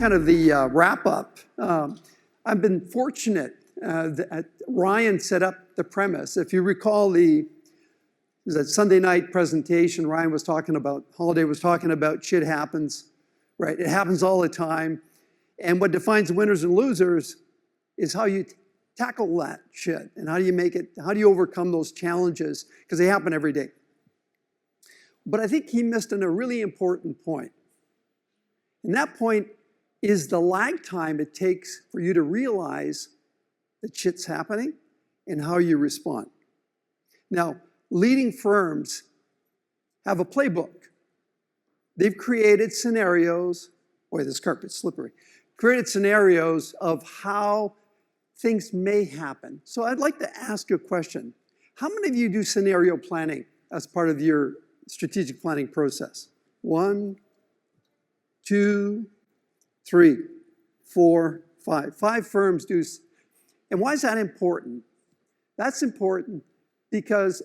kind of the wrap up. I've been fortunate that Ryan set up the premise. If you recall that Sunday night presentation, Ryan was talking about, Holiday was talking about shit happens, right? It happens all the time. And what defines winners and losers is how you tackle that shit and how do you overcome those challenges, because they happen every day. But I think he missed on a really important point. And that point is the lag time it takes for you to realize that shit's happening and how you respond. Now, leading firms have a playbook. They've created scenarios, boy, this carpet's slippery, created scenarios of how things may happen. So I'd like to ask you a question. How many of you do scenario planning as part of your strategic planning process? 1, 2, 3, 4, 5. 5 firms do. And why is that important? That's important because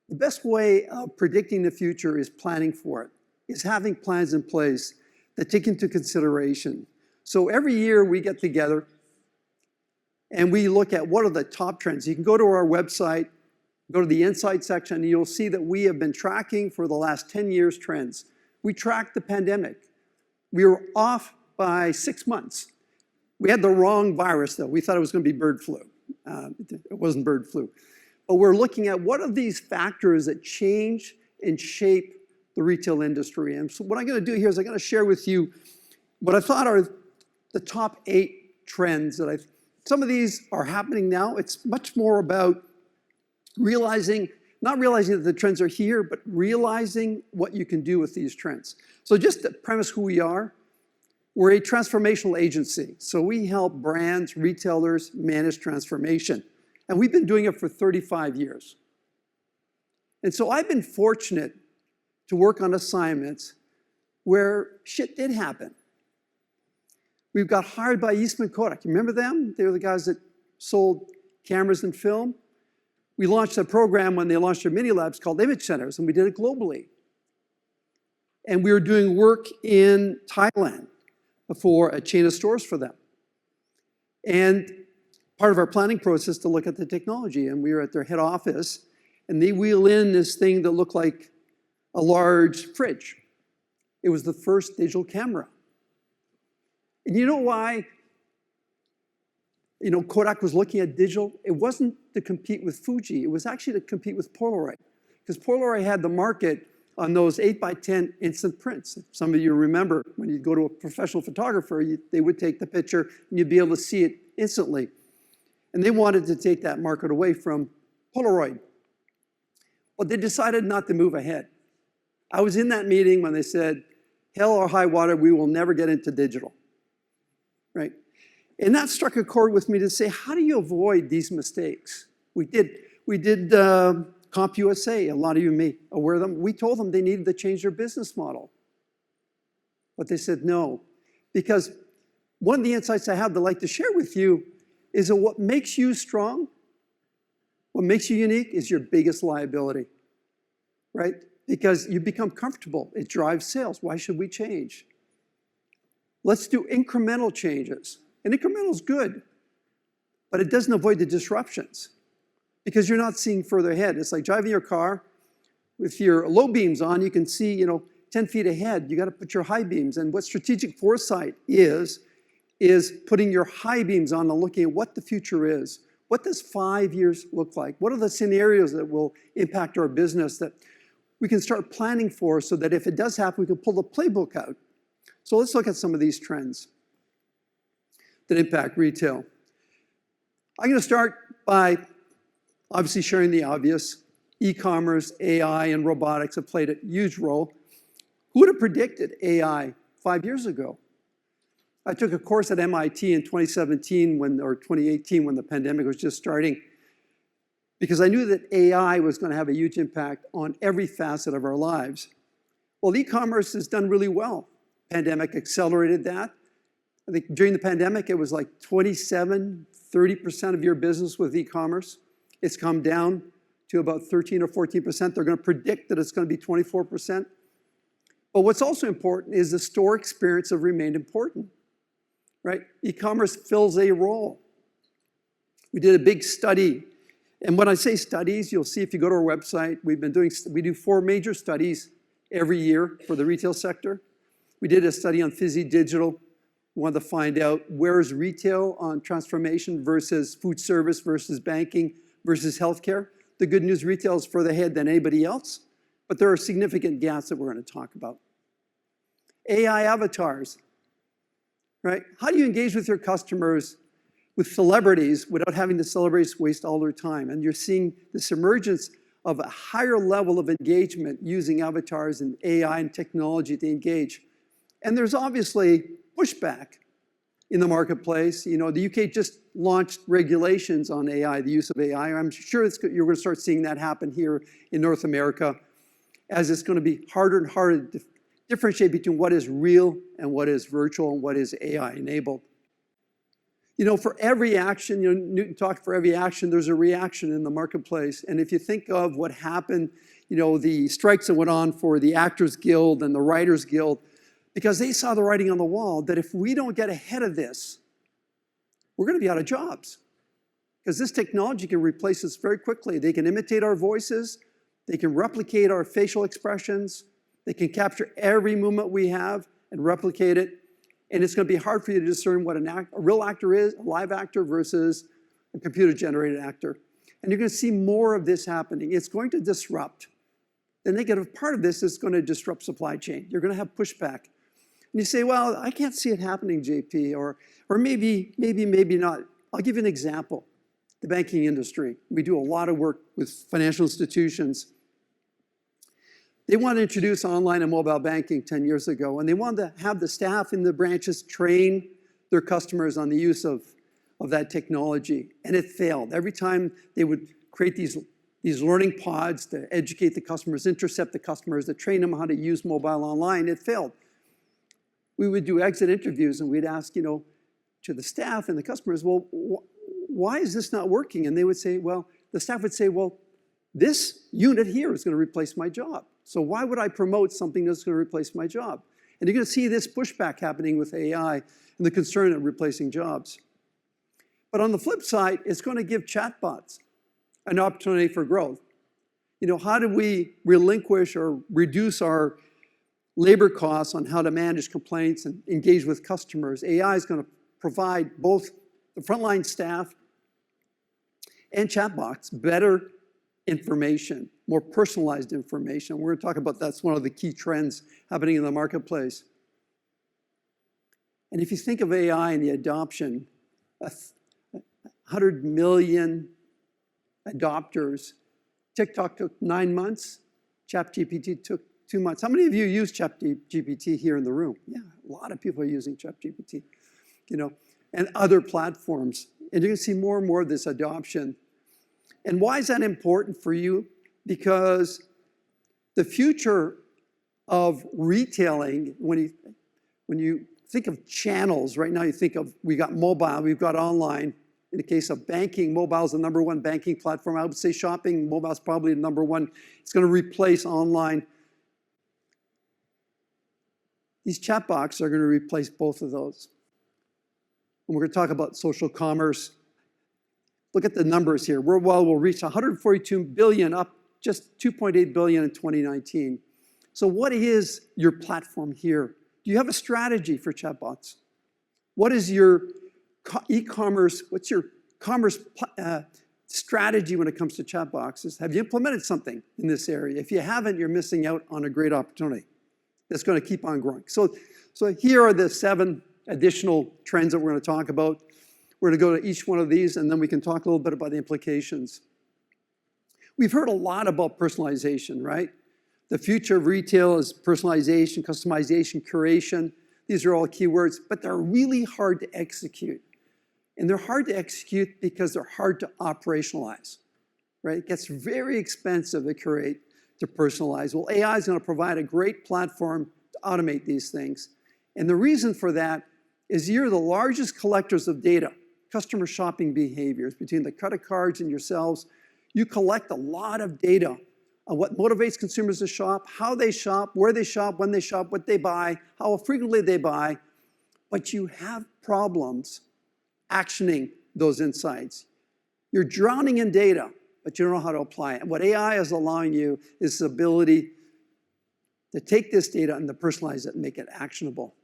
the best way of predicting the future is planning for it, is having plans in place that take into consideration. So every year we get together and we look at what are the top trends. You can go to our website, go to the Insight section, and you'll see that we have been tracking for the last 10 years trends. We tracked the pandemic. We were off by 6 months. We had the wrong virus, though. We thought it was going to be bird flu. It wasn't bird flu. But we're looking at what are these factors that change and shape the retail industry. And so what I'm going to do here is I'm going to share with you what I thought are the top 8 trends that some of these are happening now. It's much more about not realizing that the trends are here, but realizing what you can do with these trends. So just to premise who we are, we're a transformational agency. So we help brands, retailers manage transformation. And we've been doing it for 35 years. And so I've been fortunate to work on assignments where shit did happen. We've got hired by Eastman Kodak. You remember them? They were the guys that sold cameras and film. We launched a program when they launched their mini labs called Image Centers, and we did it globally. And we were doing work in Thailand for a chain of stores for them. And part of our planning process to look at the technology, and we were at their head office, and they wheel in this thing that looked like a large fridge. It was the first digital camera. And you know why? Kodak was looking at digital. It wasn't to compete with Fuji. It was actually to compete with Polaroid, because Polaroid had the market on those 8x10 instant prints. Some of you remember when you go to a professional photographer, they would take the picture and you'd be able to see it instantly. And they wanted to take that market away from Polaroid. Well, they decided not to move ahead. I was in that meeting when they said, hell or high water, we will never get into digital, right? And that struck a chord with me to say, how do you avoid these mistakes? We did CompUSA, a lot of you may be aware of them. We told them they needed to change their business model. But they said no, because one of the insights I have that I'd like to share with you is that what makes you strong, what makes you unique is your biggest liability, right? Because you become comfortable. It drives sales. Why should we change? Let's do incremental changes. And incremental is good, but it doesn't avoid the disruptions because you're not seeing further ahead. It's like driving your car with your low beams on. You can see, 10 feet ahead. You got to put your high beams. And what strategic foresight is putting your high beams on and looking at what the future is. What does 5 years look like? What are the scenarios that will impact our business that we can start planning for so that if it does happen, we can pull the playbook out. So let's look at some of these trends that impact retail. I'm going to start by obviously sharing the obvious. E-commerce, AI, and robotics have played a huge role. Who would have predicted AI 5 years ago? I took a course at MIT in 2017 or 2018 when the pandemic was just starting, because I knew that AI was going to have a huge impact on every facet of our lives. Well, e-commerce has done really well. Pandemic accelerated that. I think during the pandemic, it was like 30% of your business with e-commerce. It's come down to about 13 or 14%. They're going to predict that it's going to be 24%. But what's also important is the store experience have remained important. right? E-commerce fills a role. We did a big study. And when I say studies, you'll see if you go to our website, we do 4 major studies every year for the retail sector. We did a study on Fizzy Digital. We wanted to find out where is retail on transformation versus food service versus banking versus healthcare. The good news, retail is further ahead than anybody else, but there are significant gaps that we're going to talk about. AI avatars, right? How do you engage with your customers with celebrities without having the celebrities waste all their time? And you're seeing this emergence of a higher level of engagement using avatars and AI and technology to engage. And there's obviously pushback in the marketplace. You know, the UK just launched regulations on AI, the use of AI. I'm sure you're going to start seeing that happen here in North America, as it's going to be harder and harder to differentiate between what is real and what is virtual and what is AI enabled. You know, for every action, you know, Newton talked, for every action, there's a reaction in the marketplace. And if you think of what happened, you know, the strikes that went on for the Actors Guild and the Writers Guild, because they saw the writing on the wall that if we don't get ahead of this, we're going to be out of jobs. Because this technology can replace us very quickly. They can imitate our voices. They can replicate our facial expressions. They can capture every movement we have and replicate it. And it's going to be hard for you to discern what a real actor is, a live actor versus a computer-generated actor. And you're going to see more of this happening. It's going to disrupt. The negative part of this is going to disrupt supply chain. You're going to have pushback. And you say, well, I can't see it happening, JP, or maybe not. I'll give you an example. The banking industry. We do a lot of work with financial institutions. They wanted to introduce online and mobile banking 10 years ago, and they wanted to have the staff in the branches train their customers on the use of that technology, and it failed. Every time they would create these learning pods to educate the customers, intercept the customers, to train them how to use mobile online, it failed. We would do exit interviews, and we'd ask, you know, to the staff and the customers, well, why is this not working? And they would say, well, the staff would say, well, this unit here is going to replace my job. So why would I promote something that's going to replace my job? And you're going to see this pushback happening with AI and the concern of replacing jobs. But on the flip side, it's going to give chatbots an opportunity for growth. You know, how do we relinquish or reduce our labor costs on how to manage complaints and engage with customers? AI is going to provide both the frontline staff and chatbots better information, more personalized information. We're going to talk about that's one of the key trends happening in the marketplace. And if you think of AI and the adoption, 100 million adopters. TikTok took 9 months. ChatGPT took 2 months. How many of you use ChatGPT here in the room? Yeah, a lot of people are using ChatGPT, you know, and other platforms. And you're going to see more and more of this adoption. And why is that important for you? Because the future of retailing, when you think of channels, right now you think of, we got mobile, we've got online. In the case of banking, mobile is the #1 banking platform. I would say shopping, mobile is probably the #1. It's going to replace online. These chatbots are going to replace both of those. And we're going to talk about social commerce. Look at the numbers here. Worldwide will reach 142 billion, up just 2.8 billion in 2019. So what is your platform here? Do you have a strategy for chatbots? What is your e-commerce, what's your commerce strategy when it comes to chat boxes? Have you implemented something in this area? If you haven't, you're missing out on a great opportunity that's going to keep on growing. So here are the 7 additional trends that we're going to talk about. We're going to go to each one of these, and then we can talk a little bit about the implications. We've heard a lot about personalization, right? The future of retail is personalization, customization, curation. These are all keywords, but they're really hard to execute. And they're hard to execute because they're hard to operationalize, right? It gets very expensive to curate, to personalize. Well, AI is going to provide a great platform to automate these things. And the reason for that is you're the largest collectors of data, customer shopping behaviors between the credit cards and yourselves. You collect a lot of data on what motivates consumers to shop, how they shop, where they shop, when they shop, what they buy, how frequently they buy. but you have problems actioning those insights. You're drowning in data, but you don't know how to apply it. And what AI is allowing you is the ability to take this data and to personalize it and make it actionable.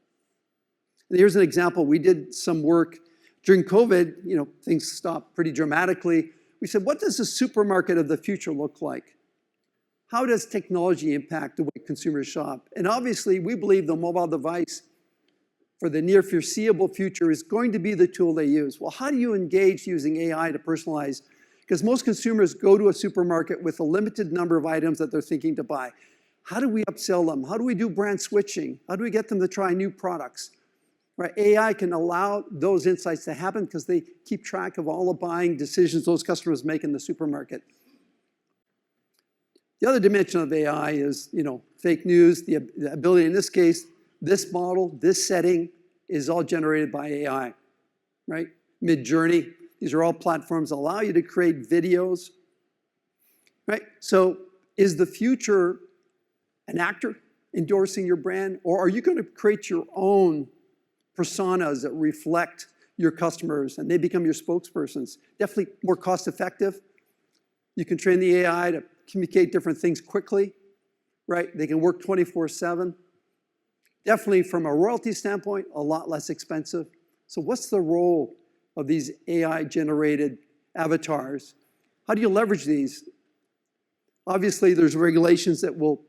And here's an example. We did some work during COVID. Things stopped pretty dramatically. We said, what does the supermarket of the future look like? How does technology impact the way consumers shop? And obviously, we believe the mobile device for the near foreseeable future is going to be the tool they use. Well, how do you engage using AI to personalize? Because most consumers go to a supermarket with a limited number of items that they're thinking to buy. How do we upsell them? How do we do brand switching? How do we get them to try new products? Right? AI can allow those insights to happen because they keep track of all the buying decisions those customers make in the supermarket. The other dimension of AI is, fake news, the ability, in this case, this model, this setting is all generated by AI, right? Mid-Journey, these are all platforms that allow you to create videos, right? So is the future an actor endorsing your brand, or are you going to create your own personas that reflect your customers and they become your spokespersons? Definitely more cost effective. You can train the AI to communicate different things quickly, right? They can work 24/7. Definitely from a royalty standpoint, a lot less expensive. So what's the role of these AI-generated avatars? How do you leverage these? Obviously, there's regulations that will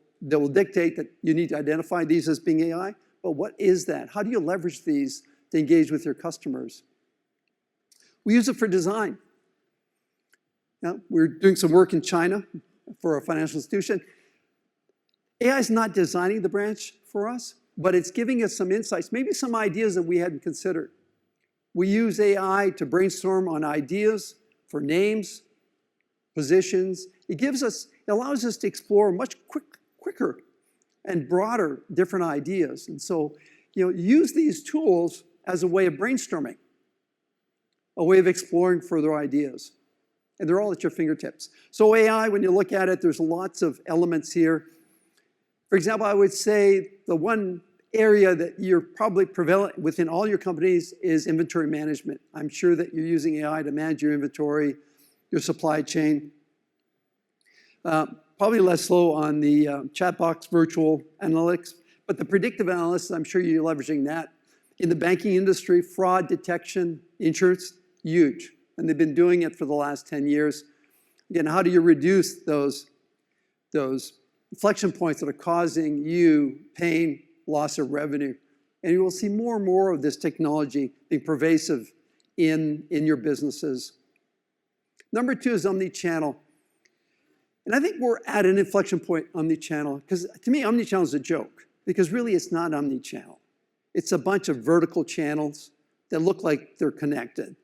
dictate that you need to identify these as being AI, but what is that? How do you leverage these to engage with your customers? We use it for design. Now, we're doing some work in China for a financial institution. AI is not designing the branch for us, but it's giving us some insights, maybe some ideas that we hadn't considered. We use AI to brainstorm on ideas for names, positions. It allows us to explore much quicker and broader different ideas. And so, use these tools as a way of brainstorming, a way of exploring further ideas. And they're all at your fingertips. So AI, when you look at it, there's lots of elements here. For example, I would say the one area that you're probably prevalent within all your companies is inventory management. I'm sure that you're using AI to manage your inventory, your supply chain. Probably less slow on the chat box virtual analytics, but the predictive analysis, I'm sure you're leveraging that. In the banking industry, fraud detection, insurance, huge. And they've been doing it for the last 10 years. Again, how do you reduce those inflection points that are causing you pain, loss of revenue? And you will see more and more of this technology being pervasive in your businesses. Number 2 is omnichannel. And I think we're at an inflection point, omnichannel, because to me, omnichannel is a joke, because really it's not omnichannel. It's a bunch of vertical channels that look like they're connected.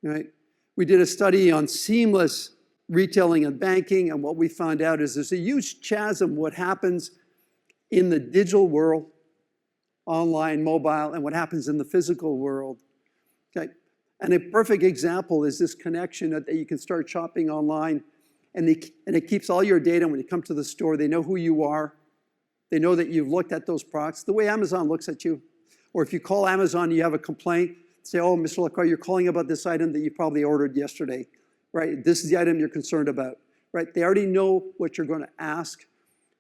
Right? We did a study on seamless retailing and banking, and what we found out is there's a huge chasm what happens in the digital world, online, mobile, and what happens in the physical world. Okay? And a perfect example is this connection that you can start shopping online, and it keeps all your data. When you come to the store, they know who you are. They know that you've looked at those products, the way Amazon looks at you. Or if you call Amazon and you have a complaint, say, oh, Mr. Lacroix, you're calling about this item that you probably ordered yesterday, right? This is the item you're concerned about, right? They already know what you're going to ask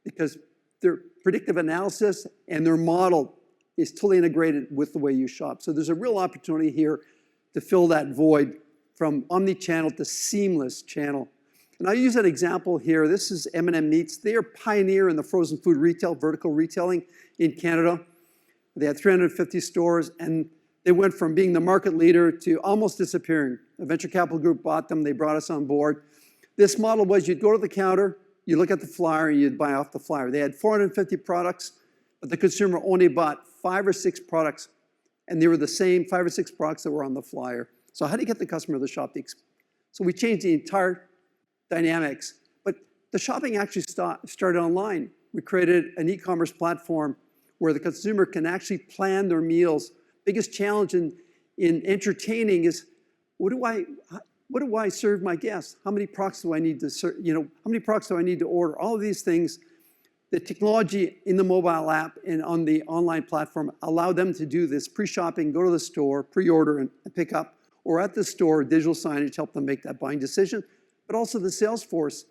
because their predictive analysis and their model is totally integrated with the way you shop. So there's a real opportunity here to fill that void from omni-channel to seamless channel. And I use an example here. This is M&M Meats. They are pioneer in the frozen food retail, vertical retailing in Canada. They had 350 stores, and they went from being the market leader to almost disappearing. A venture capital group bought them. They brought us on board. This model was you'd go to the counter, you look at the flyer, and you'd buy off the flyer. They had 450 products, but the consumer only bought 5 or 6 products, and they were the same 5 or 6 products that were on the flyer. So how do you get the customer to shop? So we changed the entire dynamics, but the shopping actually started online. We created an e-commerce platform where the consumer can actually plan their meals. Biggest challenge in entertaining is, what do I serve my guests? How many products do I need to serve? How many products do I need to order? All of these things, The technology in the mobile app and on the online platform allow them to do this pre-shopping, go to the store, pre-order and pick up, or at the store, digital signage help them make that buying decision. But also the sales force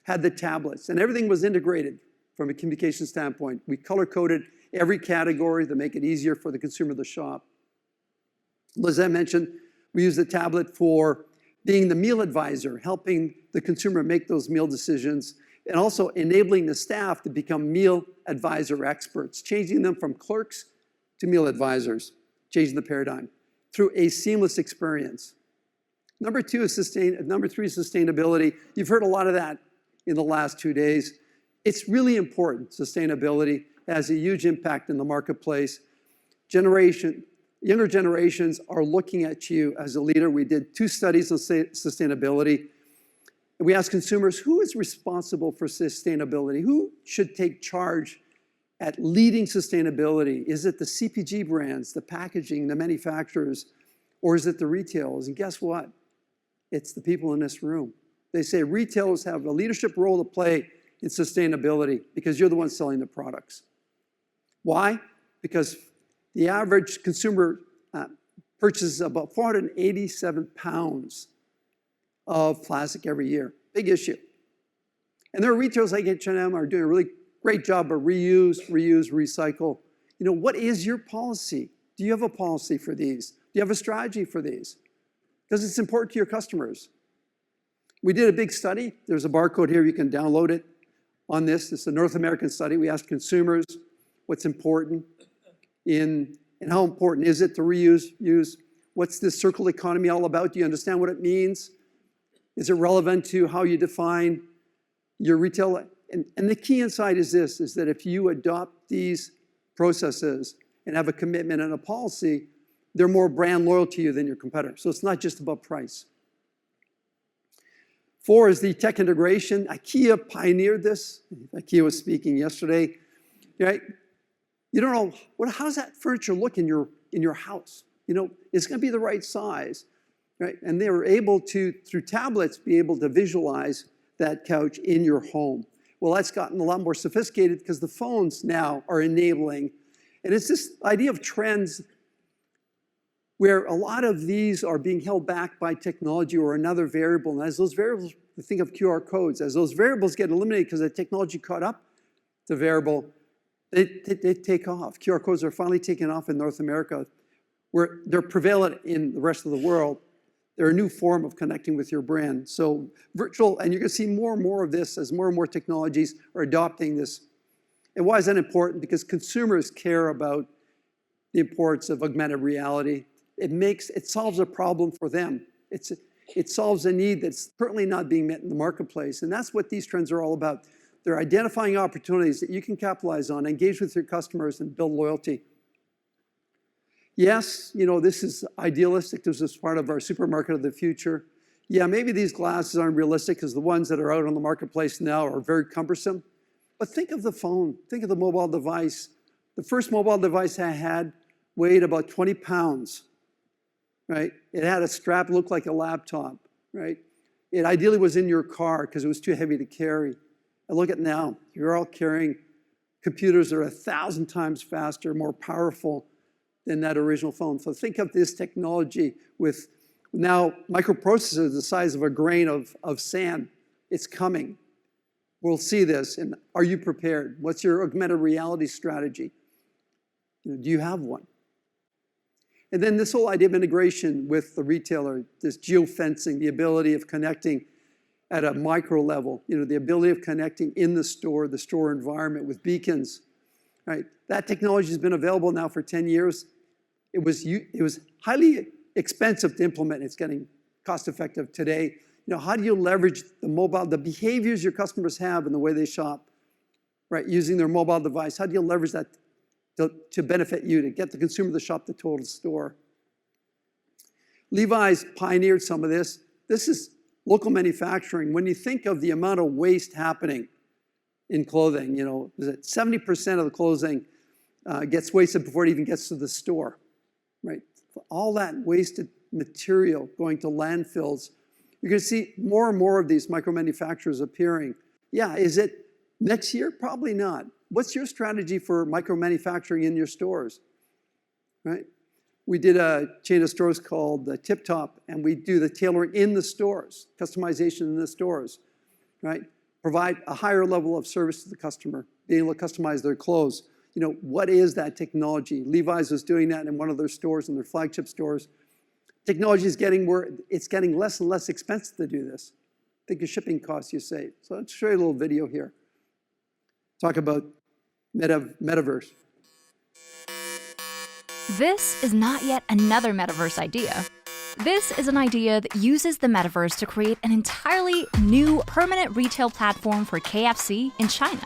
had the tablets, and everything was integrated from a communication standpoint. We color-coded every category to make it easier for the consumer to shop. As I mentioned, we use the tablet for being the meal advisor, helping the consumer make those meal decisions, and also enabling the staff to become meal advisor experts, changing them from clerks to meal advisors, changing the paradigm through a seamless experience. Number three is sustainability. You've heard a lot of that in the last 2 days. It's really important. Sustainability has a huge impact in the marketplace. Younger generations are looking at you as a leader. We did 2 studies on sustainability. We asked consumers, who is responsible for sustainability? Who should take charge at leading sustainability? Is it the CPG brands, the packaging, the manufacturers, or is it the retailers? And guess what? It's the people in this room. They say retailers have a leadership role to play in sustainability because you're the ones selling the products. Why? Because the average consumer purchases about 487 pounds of plastic every year. Big issue. And there are retailers like H&M are doing a really great job of reuse, recycle. You know, what is your policy? Do you have a policy for these? Do you have a strategy for these? Because it's important to your customers. We did a big study. There's a barcode here. You can download it on this. It's a North American study. We asked consumers what's important and how important is it to reuse. What's this circular economy all about? Do you understand what it means? Is it relevant to how you define your retail? And the key insight is this, is that if you adopt these processes and have a commitment and a policy, they're more brand loyal to you than your competitor. So it's not just about price. 4 is the tech integration. IKEA pioneered this. IKEA was speaking yesterday. Right? You don't know, how does that furniture look in your house? You know, it's going to be the right size. Right? And they were able to, through tablets, be able to visualize that couch in your home. Well, that's gotten a lot more sophisticated because the phones now are enabling. And it's this idea of trends where a lot of these are being held back by technology or another variable. And as those variables, think of QR codes, as those variables get eliminated because the technology caught up the variable, they take off. QR codes are finally taking off in North America, where they're prevalent in the rest of the world. They're a new form of connecting with your brand. So virtual, and you're going to see more and more of this as more and more technologies are adopting this. And why is that important? Because consumers care about the importance of augmented reality. It solves a problem for them. It solves a need that's currently not being met in the marketplace. And that's what these trends are all about. They're identifying opportunities that you can capitalize on, engage with your customers, and build loyalty. Yes, you know, this is idealistic. This is part of our supermarket of the future. Yeah, maybe these glasses aren't realistic because the ones that are out on the marketplace now are very cumbersome. But think of the phone. Think of the mobile device. The first mobile device I had weighed about 20 pounds, right? It had a strap that looked like a laptop, right? It ideally was in your car because it was too heavy to carry. And look at now. You're all carrying computers that are 1,000 times faster, more powerful than that original phone. So think of this technology with now microprocessors the size of a grain of sand. It's coming. We'll see this. And are you prepared? What's your augmented reality strategy? You know, do you have one? And then this whole idea of integration with the retailer, this geofencing, the ability of connecting at a micro level, you know, the ability of connecting in the store environment with beacons, right? That technology has been available now for 10 years. It was highly expensive to implement. It's getting cost effective today. You know, how do you leverage the behaviors your customers have and the way they shop, right? Using their mobile device. How do you leverage that to benefit you, to get the consumer to shop the total store? Levi's pioneered some of this. This is local manufacturing. When you think of the amount of waste happening in clothing, you know, 70% of the clothing gets wasted before it even gets to the store, right? All that wasted material going to landfills. You're going to see more and more of these micro manufacturers appearing. Yeah, is it Next year, probably not. What's your strategy for micro-manufacturing in your stores, right? We did a chain of stores called Tip Top, and we do the tailoring in the stores, customization in the stores, right? Provide a higher level of service to the customer, being able to customize their clothes. You know, what is that technology? Levi's was doing that in one of their stores, in their flagship stores. Technology is getting where it's getting less and less expensive to do this. Think of shipping costs you save. So let's show you a little video here. Talk about metaverse. This is not yet another metaverse idea. This is an idea that uses the metaverse to create an entirely new permanent retail platform for KFC in China.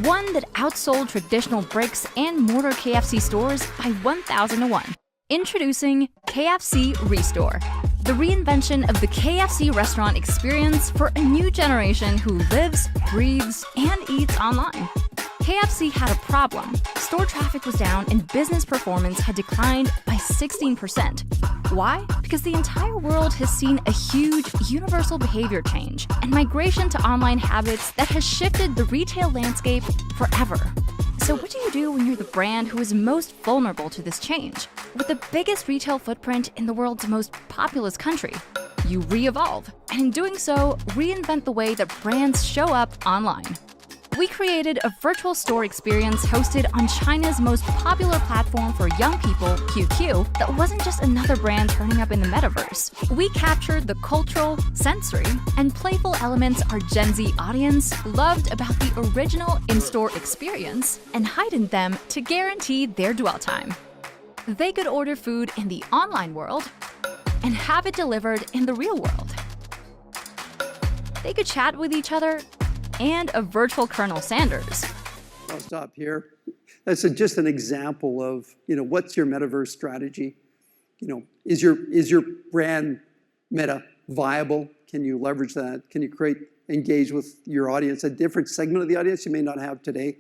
One that outsold traditional bricks and mortar KFC stores by 1,000 to 1. Introducing KFC Restore, the reinvention of the KFC restaurant experience for a new generation who lives, breathes, and eats online. KFC had a problem. Store traffic was down and business performance had declined by 16%. Why? Because the entire world has seen a huge universal behavior change and migration to online habits that has shifted the retail landscape forever. So what do you do when you're the brand who is most vulnerable to this change? With the biggest retail footprint in the world's most populous country, you re-evolve, and in doing so, reinvent the way that brands show up online. We created a virtual store experience hosted on China's most popular platform for young people, QQ, that wasn't just another brand turning up in the metaverse. We captured the cultural, sensory, and playful elements our Gen Z audience loved about the original in-store experience and heightened them to guarantee their dwell time. They could order food in the online world and have it delivered in the real world. They could chat with each other and a virtual Colonel Sanders. I'll stop here. That's just an example of, what's your metaverse strategy? Is your brand meta viable? Can you leverage that? Can you engage with your audience, a different segment of the audience you may not have today?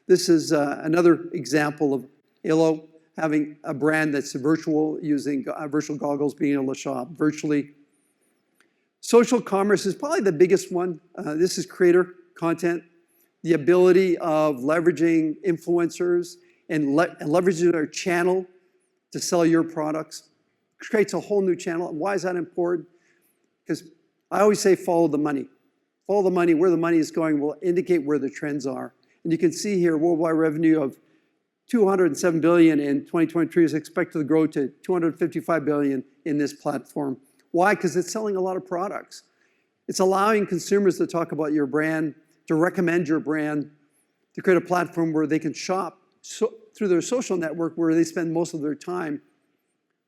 This is another example of Illo having a brand that's virtual, using virtual goggles, being able to shop virtually. Social commerce is probably the biggest one. This is creator content, the ability of leveraging influencers and leveraging their channel to sell your products. Creates a whole new channel. And why is that important? Because I always say follow the money. Follow the money. Where the money is going will indicate where the trends are. And you can see here worldwide revenue of $207 billion in 2023 is expected to grow to $255 billion in this platform. Why? Because it's selling a lot of products. It's allowing consumers to talk about your brand, to recommend your brand, to create a platform where they can shop through their social network where they spend most of their time.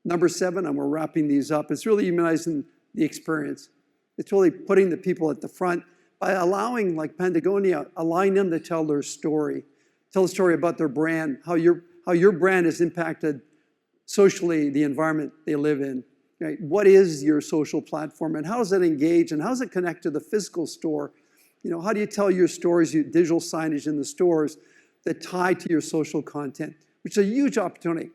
Number 7, and we're wrapping these up, it's really humanizing the experience. It's really putting the people at the front by allowing, like Patagonia, allowing them to tell their story. Tell a story about their brand, how your brand has impacted socially the environment they live in. Right? What is your social platform and how does it engage and how does it connect to the physical store? How do you tell your stories, your digital signage in the stores that tie to your social content, which is a huge opportunity.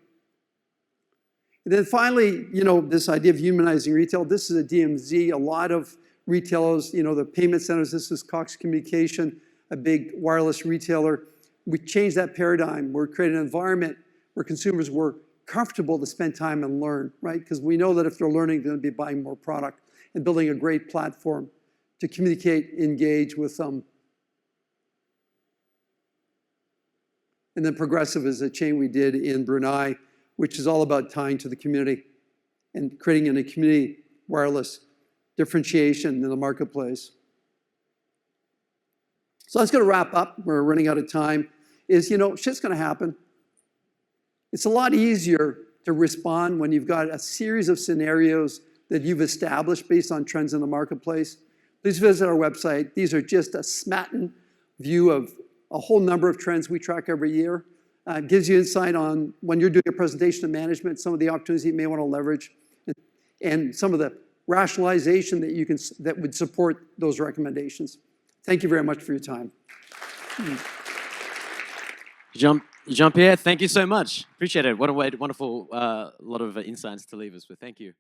And then finally, this idea of humanizing retail, this is a DMZ, a lot of retailers, the payment centers, this is Cox Communication, a big wireless retailer. We changed that paradigm. We're creating an environment where consumers were comfortable to spend time and learn, right? Because we know that if they're learning, they're going to be buying more product and building a great platform to communicate, engage with them. And then Progressive is a chain we did in Brunei, which is all about tying to the community and creating a community wireless differentiation in the marketplace. So that's going to wrap up. We're running out of time. Shit's going to happen. It's a lot easier to respond when you've got a series of scenarios that you've established based on trends in the marketplace. Please visit our website. These are just a smattering view of a whole number of trends we track every year. It gives you insight on when you're doing a presentation to management, some of the opportunities you may want to leverage, and some of the rationalization that would support those recommendations. Thank you very much for your time. Jean-Pierre, thank you so much. Appreciate it. What a wonderful lot of insights to leave us with. Thank you.